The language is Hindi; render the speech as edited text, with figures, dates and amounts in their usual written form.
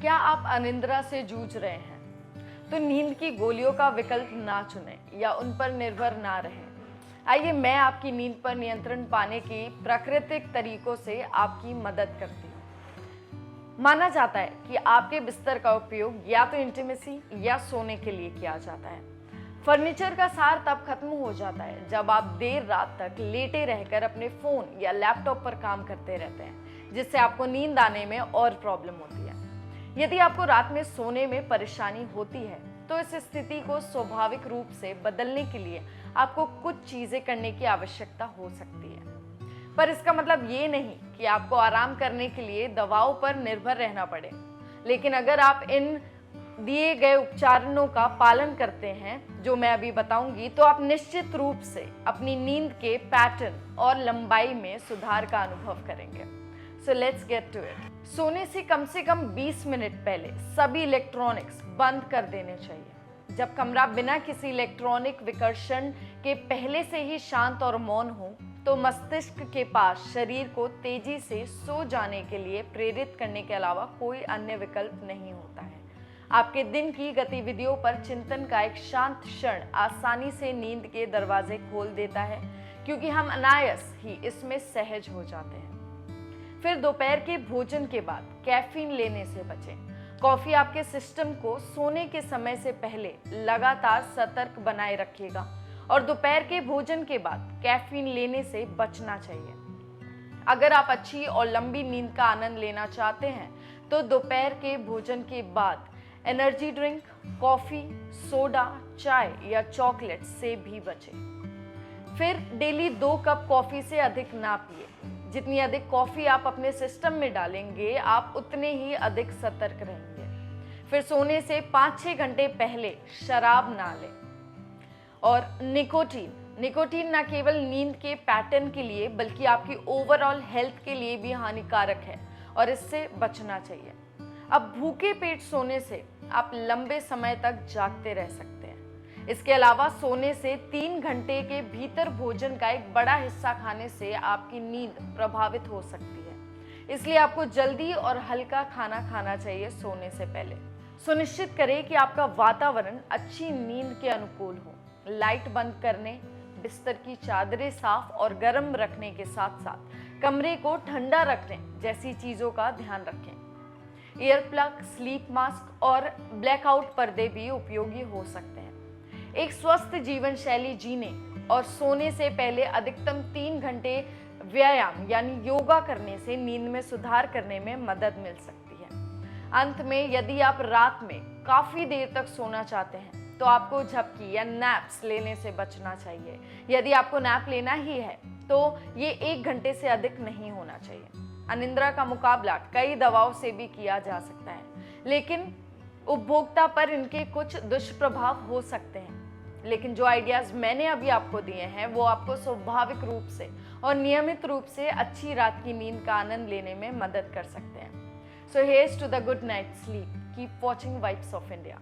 क्या आप अनिद्रा से जूझ रहे हैं? तो नींद की गोलियों का विकल्प ना चुनें या उन पर निर्भर ना रहें। आइए मैं आपकी नींद पर नियंत्रण पाने की प्राकृतिक तरीकों से आपकी मदद करती हूँ। माना जाता है कि आपके बिस्तर का उपयोग या तो इंटीमेसी या सोने के लिए किया जाता है। फर्नीचर का सार तब खत्म हो जाता है जब आप देर रात तक लेटे रहकर अपने फोन या लैपटॉप पर काम करते रहते हैं, जिससे आपको नींद आने में और प्रॉब्लम होती है। यदि आपको रात में सोने में परेशानी होती है तो इस स्थिति को स्वाभाविक रूप से बदलने के लिए आपको कुछ चीजें करने की आवश्यकता हो सकती है। पर इसका मतलब ये नहीं कि आपको आराम करने के लिए दवाओं पर निर्भर रहना पड़े। लेकिन अगर आप इन दिए गए उपचारों का पालन करते हैं जो मैं अभी बताऊंगी, तो आप निश्चित रूप से अपनी नींद के पैटर्न और लंबाई में सुधार का अनुभव करेंगे। So let's get to it. सोने से कम 20 मिनट पहले सभी इलेक्ट्रॉनिक्स बंद कर देने चाहिए। जब कमरा बिना किसी इलेक्ट्रॉनिक विकर्षण के पहले से ही शांत और मौन हो, तो मस्तिष्क के पास शरीर को तेजी से सो जाने के लिए प्रेरित करने के अलावा कोई अन्य विकल्प नहीं होता है। आपके दिन की गतिविधियों पर चिंतन का एक शांत क्षण आसानी से नींद के दरवाजे खोल देता है, क्योंकि हम अनायास ही इसमें सहज हो जाते हैं। फिर दोपहर के भोजन के बाद कैफीन लेने से बचें। कॉफी आपके सिस्टम को सोने के समय से पहले लगातार सतर्क बनाए रखेगा और दोपहर के भोजन के बाद कैफीन लेने से बचना चाहिए। अगर आप अच्छी और लंबी नींद का आनंद लेना चाहते हैं तो दोपहर के भोजन के बाद एनर्जी ड्रिंक, कॉफी, सोडा, चाय या चॉकलेट से भी बचें। फिर डेली 2 कप कॉफी से अधिक ना पिए। जितनी अधिक कॉफी आप अपने सिस्टम में डालेंगे, आप उतने ही अधिक सतर्क रहेंगे। फिर सोने से 5-6 घंटे पहले शराब ना लें। और निकोटीन न केवल नींद के पैटर्न के लिए बल्कि आपकी ओवरऑल हेल्थ के लिए भी हानिकारक है और इससे बचना चाहिए। अब भूखे पेट सोने से आप लंबे समय तक जागते रह सकते हैं। इसके अलावा सोने से 3 घंटे के भीतर भोजन का एक बड़ा हिस्सा खाने से आपकी नींद प्रभावित हो सकती है। इसलिए आपको जल्दी और हल्का खाना खाना चाहिए सोने से पहले। सुनिश्चित करें कि आपका वातावरण अच्छी नींद के अनुकूल हो। लाइट बंद करने, बिस्तर की चादरें साफ और गर्म रखने के साथ साथ कमरे को ठंडा रखने जैसी चीजों का ध्यान रखें। ईयर प्लग, स्लीप मास्क और ब्लैकआउट पर्दे भी उपयोगी हो सकते हैं। एक स्वस्थ जीवन शैली जीने और सोने से पहले अधिकतम 3 घंटे व्यायाम यानी योगा करने से नींद में सुधार करने में मदद मिल सकती है। अंत में, यदि आप रात में काफी देर तक सोना चाहते हैं तो आपको झपकी या नैप्स लेने से बचना चाहिए। यदि आपको नैप लेना ही है तो ये 1 घंटे से अधिक नहीं होना चाहिए। अनिद्रा का मुकाबला कई दवाओं से भी किया जा सकता है, लेकिन उपभोक्ता पर इनके कुछ दुष्प्रभाव हो सकते हैं। लेकिन जो आइडियाज मैंने अभी आपको दिए हैं वो आपको स्वाभाविक रूप से और नियमित रूप से अच्छी रात की नींद का आनंद लेने में मदद कर सकते हैं। So here's to the good night sleep. Keep watching Vibes of India.